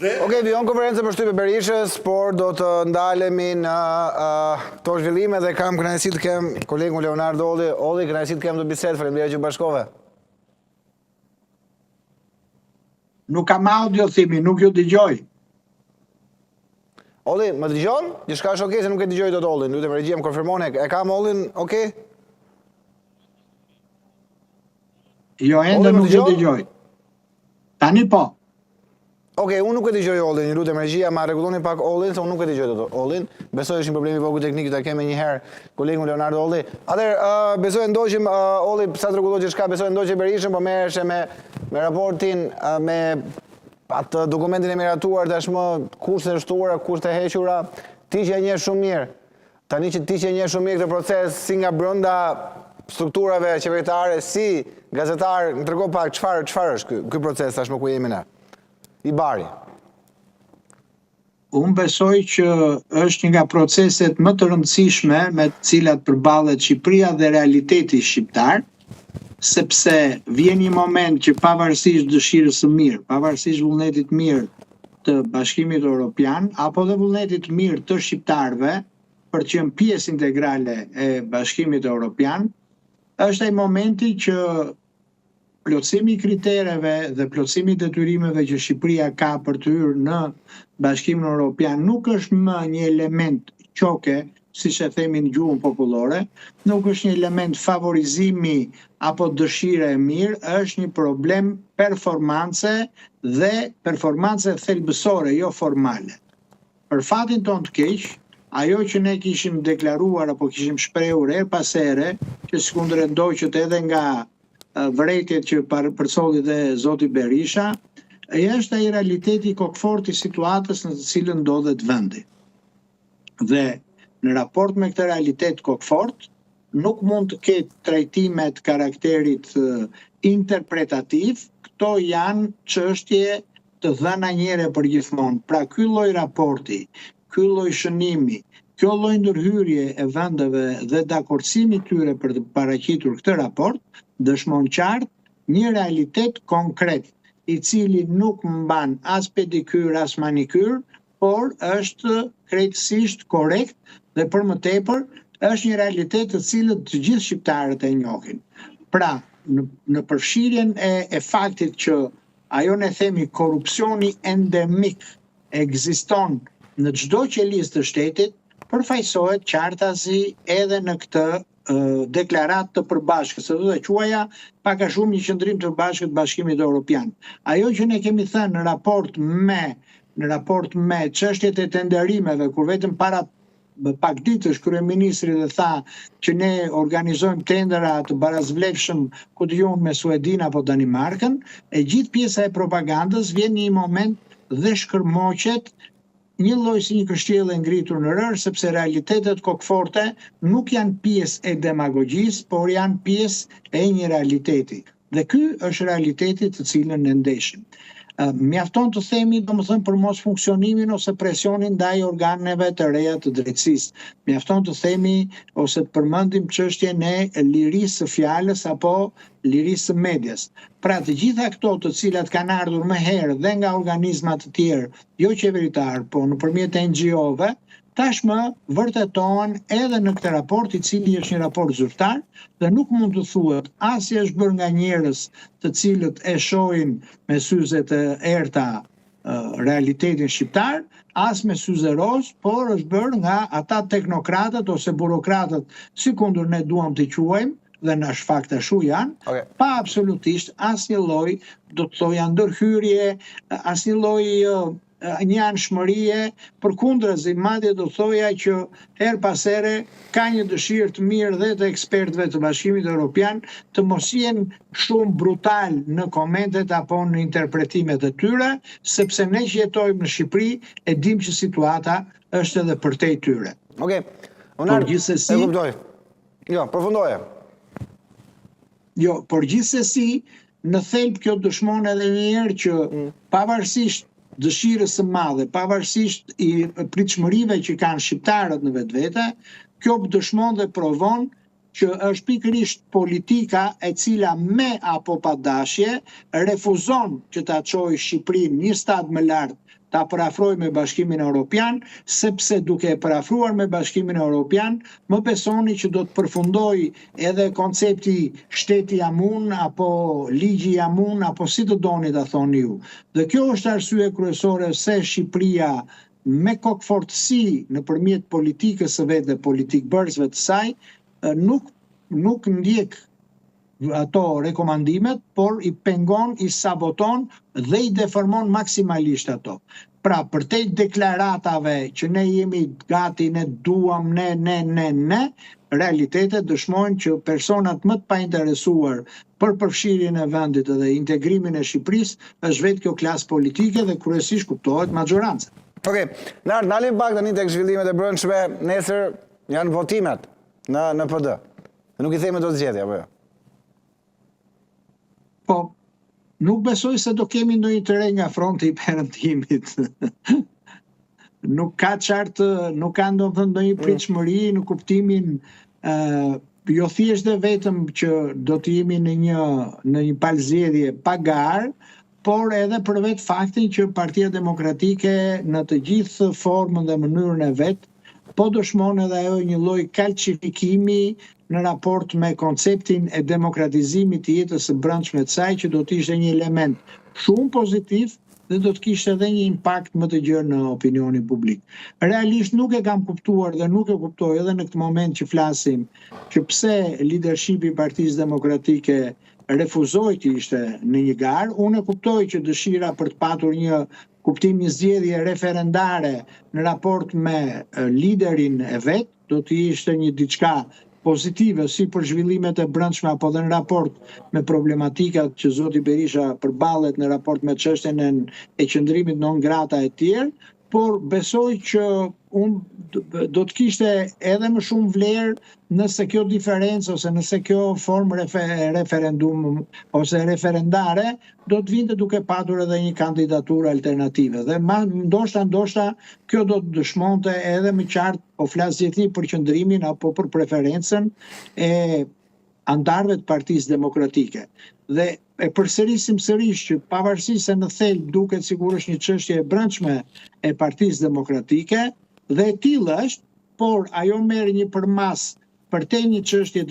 Okej, vijon konferencë për shtypje Berishës, por do të ndalemi në këto zhvillime dhe kam kënaqësi të kem kolegun Leonardo Olli. Olli, kënaqësi të kem të bisedë, faleminderit që bashkove. Nuk kam audio, thimi, nuk ju dëgjoj. Olli, më dëgjon? Gjithçka është okej se nuk e dëgjoj dot Ollin. Lutem regjia më konfirmoni, e kam Ollin okej? Jo, ende nuk ju dëgjoj. Tani po. Okej, unë nuk e dëgjoj Ollin, ju lutem regjia, ma rregulloni pak Ollin, se unë nuk e dëgjoj dot Ollin. Besoj është një problem i vogël teknik, ta kemë një herë kolegun Leonardo Olli. Atëherë, besoj ndoqim Olli, sa të rregulloj gjithçka, besoj ndoqim Berishën, po merresh me raportin me atë dokumentin e miratuar tashmë, kushte shtuara, kushte hequra, ti që e njeh shumë mirë. Tani që ti që e njeh shumë mirë këtë proces si nga brenda strukturave qeveritare, si gazetar, më trego pak çfarë është ky proces tashmë ku jemi ne? I bari. Unë besoj që është një nga proceset më të rëndësishme me të cilat përballet Shqipëria dhe realiteti shqiptar, sepse vjen një moment që pavarësisht dëshirës së mirë, pavarësisht vullnetit mirë të Bashkimit Evropian, apo dhe vullnetit mirë të shqiptarëve për të qenë pjesë integrale e Bashkimit Evropian, është ai momenti që plotësimi i kritereve dhe plotësimi i detyrimeve që Shqipëria ka për të hyrë në Bashkimin Evropian nuk është më një element qoke, siç e themi në gjuhën popullore, nuk është një element favorizimi apo dëshire e mirë, është një problem performance dhe performance thelbësore, jo formale. Për fatin ton të keq, ajo që ne kishim deklaruar apo kishim shprehur her pas here, që sikundërndoqet edhe nga vërejtjet që përsolli dhe zoti Berisha, është ai realiteti kokfort i situatës në të cilën ndodhet vendi. Dhe në raport me këtë realitet kokfort, nuk mund të ketë trajtime të karakterit interpretativ, këto janë çështje të dhëna njëre për gjithmonë. Pra ky lloj raporti, ky lloj shënimi, kjo lloj ndërhyrje e vendeve dhe dakordësimi tyre për të paraqitur këtë raport, dëshmon qartë një realitet konkret, i cili nuk mban as pedikyr as manikyr, por është krejtësisht korrekt dhe për më tepër është një realitet të cilët të gjithë shqiptarët e njohin. Pra, në përfshirjen e faktit që ajo ne themi korrupsioni endemik ekziston në çdo qelisë të shtetit, përfaqësohet qartasi edhe në këtë deklarat të përbashkët, se do të quaja pak a shumë një qëndrim të përbashkët të Bashkimit Evropian. Ajo që ne kemi thënë në raport me çështjet e tenderimeve, kur vetëm para pak ditësh kryeministri dhe tha që ne organizojmë tendera të barazvlefshëm ku të jonë me Suedin apo Danimarkën, e gjithë pjesa e propagandës vjen një moment dhe shkërmoqet një lloj si një kështjellë e ngritur në rër, sepse realitetet kokforte nuk janë pjesë e demagogjisë, por janë pjesë e një realiteti. Dhe ky është realiteti të cilën ne ndeshim. Mjafton të themi, domethënë, për mos funksionimin ose presionin ndaj organeve të reja të drejtësisë. Mjafton të themi ose të përmendim çështjen e lirisë së fjalës apo lirisë së medias. Pra të gjitha këto të cilat kanë ardhur më herë dhe nga organizma të tjerë, jo qeveritar, po nëpërmjet NGO-ve, tashmë vërtetohen edhe në këtë raport, i cili është një raport zyrtar dhe nuk mund të thuhet as që është bërë nga njerëz të cilët e shohin me syze të errta realitetin shqiptar, as me syze roz, por është bërë nga ata teknokratët ose burokratët, sikundur ne duam të quajmë, dhe në shfakt ashtu janë, pa absolutisht asnjë lloj, do të thoja, ndërhyrje, asnjë lloj një anshmërie, përkundrazi, madje do thoja që her pas here ka një dëshirë të mirë dhe të ekspertëve të Bashkimit Evropian të mos jenë shumë brutal në komentet apo në interpretimet e tyre, sepse ne që jetojmë në Shqipëri e dim që situata është edhe përtej tyre. Okej. Por gjithsesi, e kuptoj. Jo, përfundoje. Jo, por gjithsesi, në thelb kjo dëshmon edhe një herë që pavarësisht dëshirës së madhe, pavarësisht i pritshmërive që kanë shqiptarët në vetvete, kjo dëshmon dhe provon që është pikërisht politika e cila me apo pa dashje refuzon që ta çojë Shqipërinë një stad më lart ta parafrojë me Bashkimin Evropian, sepse duke e parafruar me Bashkimin Evropian, më besoni që do të përfundoj edhe koncepti shteti jamun apo ligji jamun apo si të doni ta thoni ju. Dhe kjo është arsye kryesore se Shqipëria me kokfortësi nëpërmjet politikës së vet dhe politikbërësve të saj nuk ndjek ato rekomandimet, por i pengon, i saboton dhe i deformon maksimalisht ato. Pra, për te deklaratave që ne jemi gati, ne duam, ne, realitetet dëshmojnë që personat më të painteresuar për përfshirjen e vendit dhe integrimin e Shqipërisë është vetë kjo klasë politike dhe kryesisht kuptohet maxhoranca. Okej, nalim pak tani tek zhvillimet e brendshme, nesër janë votimet në PD. Nuk i themi do zgjedhje apo jo? Po, nuk besoj se do kemi ndonjë të re nga fronti i perëndimit. Nuk ka qartë, nuk ka ndonjë pritshmëri në kuptimin jo thjesht dhe vetëm që do të jemi në një palëzjedhje pa garë, por edhe për vetë faktin që Partia Demokratike në të gjithë formën dhe mënyrën e vet, po dëshmon edhe ajo një lloj kalcifikimi në raport me konceptin e demokratizimit të jetës së brendshme të saj, që do të ishte një element shumë pozitiv dhe do të kishte edhe një impakt më të gjerë në opinionin publik. Realisht nuk e kam kuptuar dhe nuk e kuptoj edhe në këtë moment që flasim, që pse leadershipi i Partisë Demokratike refuzoi të ishte në një garë. Unë e kuptoj që dëshira për të patur një kuptim, një zgjedhje referendare në raport me liderin e vet, do të ishte një diçka pozitive si për zhvillimet e brendshme apo dhe në raport me problematikat që zoti Berisha përballet në raport me çështjen e qëndrimit non grata e tjerë, por besoj që do të kishte edhe më shumë vlerë nëse kjo diferencë ose nëse kjo formë referendum ose referendare do të vinte duke patur edhe një kandidaturë alternative. Dhe ndoshta kjo do të dëshmonte edhe më qartë, po flas gjithnjë për qëndrimin apo për preferencën e antarëve të Partisë Demokratike. Dhe e përsërisim sërish që pavarësisht se në thelb duket sikur është një çështje e brendshme e Partisë Demokratike, dhe e tillë është, por ajo merr një përmas për te një çështje